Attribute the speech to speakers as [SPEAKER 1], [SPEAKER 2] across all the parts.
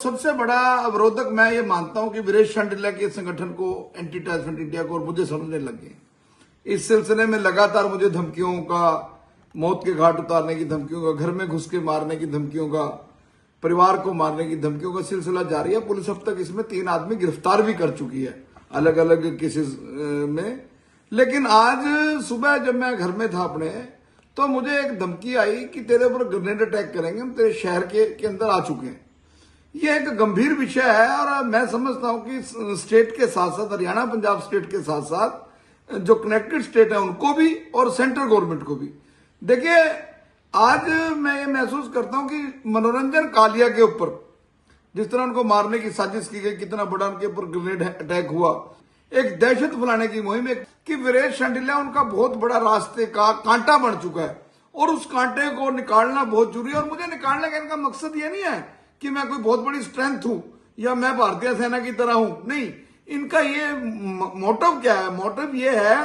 [SPEAKER 1] सबसे बड़ा अवरोधक मैं ये मानता हूं कि वीरेश शांडिल्य के संगठन को एंटी टाइफेड इंडिया को और मुझे समझने लगे। इस सिलसिले में लगातार मुझे धमकियों का, मौत के घाट उतारने की धमकियों का, घर में घुस के मारने की धमकियों का, परिवार को मारने की धमकियों का सिलसिला जारी है। पुलिस अब तक इसमें 3 आदमी गिरफ्तार भी कर चुकी है अलग अलग केसेस में। लेकिन आज सुबह जब मैं घर में था अपने, तो मुझे एक धमकी आई कि तेरे ऊपर ग्रेनेड अटैक करेंगे, हम तेरे शहर के अंदर आ चुके हैं। ये एक गंभीर विषय है और मैं समझता हूं कि स्टेट के साथ साथ, हरियाणा पंजाब स्टेट के साथ साथ जो कनेक्टेड स्टेट है उनको भी और सेंट्रल गवर्नमेंट को भी। देखिए, आज मैं ये महसूस करता हूं कि मनोरंजन कालिया के ऊपर जिस तरह उनको मारने की साजिश की गई, कितना बड़ा उनके ऊपर ग्रेनेड अटैक हुआ, एक दहशत फैलाने की मुहिम है कि वीरेश शांडिल्य उनका बहुत बड़ा रास्ते का कांटा बन चुका है और उस कांटे को निकालना बहुत जरूरी है। और मुझे निकालने का इनका मकसद ये नहीं है कि मैं कोई बहुत बड़ी स्ट्रेंथ हूं या मैं भारतीय सेना की तरह हूं, नहीं। इनका ये मोटिव क्या है? मोटिव ये है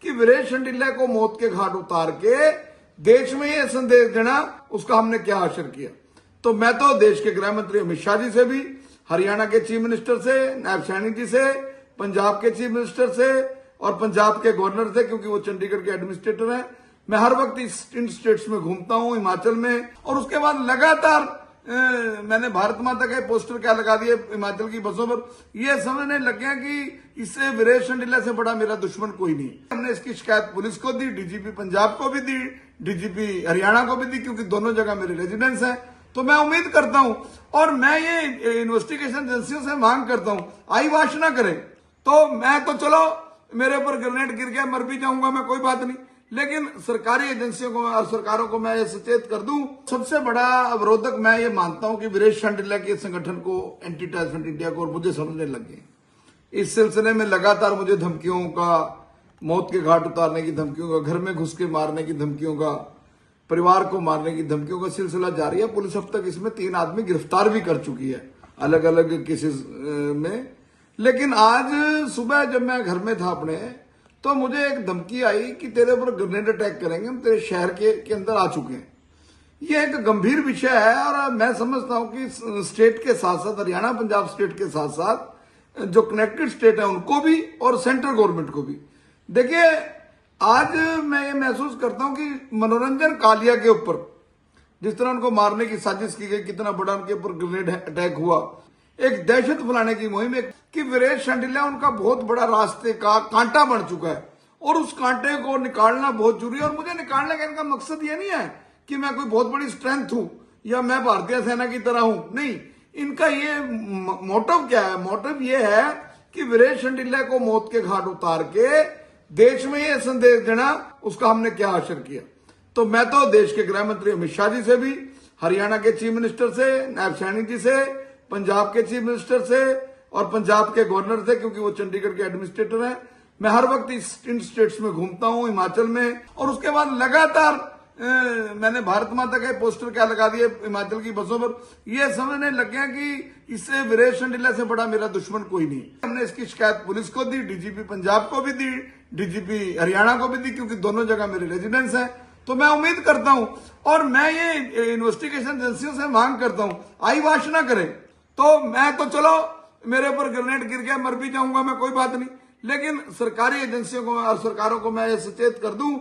[SPEAKER 1] कि वीरेश शांडिल्य को मौत के घाट उतार के देश में ये संदेश देना, उसका हमने क्या हासिल किया। तो मैं तो देश के गृह मंत्री अमित शाह जी से भी, हरियाणा के चीफ मिनिस्टर से, नायब सैनी जी से, पंजाब के चीफ मिनिस्टर से और पंजाब के गवर्नर से, क्योंकि वो चंडीगढ़ के एडमिनिस्ट्रेटर हैं, मैं हर वक्त इन स्टेट्स में घूमता हूं, हिमाचल में। और उसके बाद लगातार मैंने भारत माता के पोस्टर क्या लगा दिए हिमाचल की बसों पर। ये समझने लग गया कि इससे वीरेश शांडिल्य से बड़ा मेरा दुश्मन कोई नहीं। हमने इसकी शिकायत पुलिस को दी, डीजीपी पंजाब को भी दी, डीजीपी हरियाणा को भी दी, क्योंकि दोनों जगह मेरे रेजिडेंस हैं। तो मैं उम्मीद करता हूं और मैं ये इन्वेस्टिगेशन एजेंसियों से मांग करता हूं, आई वाश ना करें। तो मैं तो चलो मेरे ऊपर ग्रेनेड गिर गया, मर भी जाऊंगा मैं, कोई बात नहीं, लेकिन सरकारी एजेंसियों को और सरकारों को मैं ये सचेत कर दूं। सबसे बड़ा अवरोधक मैं ये मानता हूं कि वीरेश शांडिल्य के संगठन को एंटी टाइफेड इंडिया को और मुझे समझने लगे। इस सिलसिले में लगातार मुझे धमकियों का, मौत के घाट उतारने की धमकियों का, घर में घुस के मारने की धमकियों का, परिवार को मारने की धमकियों का सिलसिला जारी है। पुलिस अब तक इसमें 3 आदमी गिरफ्तार भी कर चुकी है अलग अलग केसेस में। लेकिन आज सुबह जब मैं घर में था अपने, तो मुझे एक धमकी आई कि तेरे ऊपर ग्रेनेड अटैक करेंगे, हम तेरे शहर के अंदर आ चुके हैं। ये एक गंभीर विषय है और मैं समझता हूं कि स्टेट के साथ साथ, हरियाणा पंजाब स्टेट के साथ साथ जो कनेक्टेड स्टेट है उनको भी और सेंट्रल गवर्नमेंट को भी। देखिए, आज मैं ये महसूस करता हूं कि मनोरंजन कालिया के ऊपर जिस तरह उनको मारने की साजिश की गई, कितना बड़ा उनके ऊपर ग्रेनेड अटैक हुआ, एक दहशत फैलाने की मुहिम है कि वीरेश शांडिल्य उनका बहुत बड़ा रास्ते का कांटा बन चुका है और उस कांटे को निकालना बहुत जरूरी है। और मुझे निकालने का इनका मकसद ये नहीं है कि मैं कोई बहुत बड़ी स्ट्रेंथ हूं या मैं भारतीय सेना की तरह हूं, नहीं। इनका ये मोटिव क्या है? मोटिव ये है कि वीरेश शांडिल्य को मौत के घाट उतार के देश में ये संदेश देना, उसका हमने क्या हासिल किया। तो मैं तो देश के गृह मंत्री अमित शाह जी से भी, हरियाणा के चीफ मिनिस्टर से, नायब सैनी जी से, पंजाब के चीफ मिनिस्टर से और पंजाब के गवर्नर से, क्योंकि वो चंडीगढ़ के एडमिनिस्ट्रेटर हैं, मैं हर वक्त इन स्टेट्स में घूमता हूं, हिमाचल में। और उसके बाद लगातार मैंने भारत माता के पोस्टर क्या लगा दिए हिमाचल की बसों पर। ये समझने लग गया कि इससे वीरेश शांडिल्य से बड़ा मेरा दुश्मन कोई नहीं। हमने इसकी शिकायत पुलिस को दी, डीजीपी पंजाब को भी दी, डीजीपी हरियाणा को भी दी, क्योंकि दोनों जगह मेरे रेजिडेंस हैं। तो मैं उम्मीद करता हूं और मैं ये इन्वेस्टिगेशन एजेंसियों से मांग करता हूं, आई वाश ना करें। तो मैं तो चलो मेरे ऊपर ग्रेनेड गिर गया, मर भी जाऊंगा मैं, कोई बात नहीं, लेकिन सरकारी एजेंसियों को और सरकारों को मैं ये सचेत कर दूं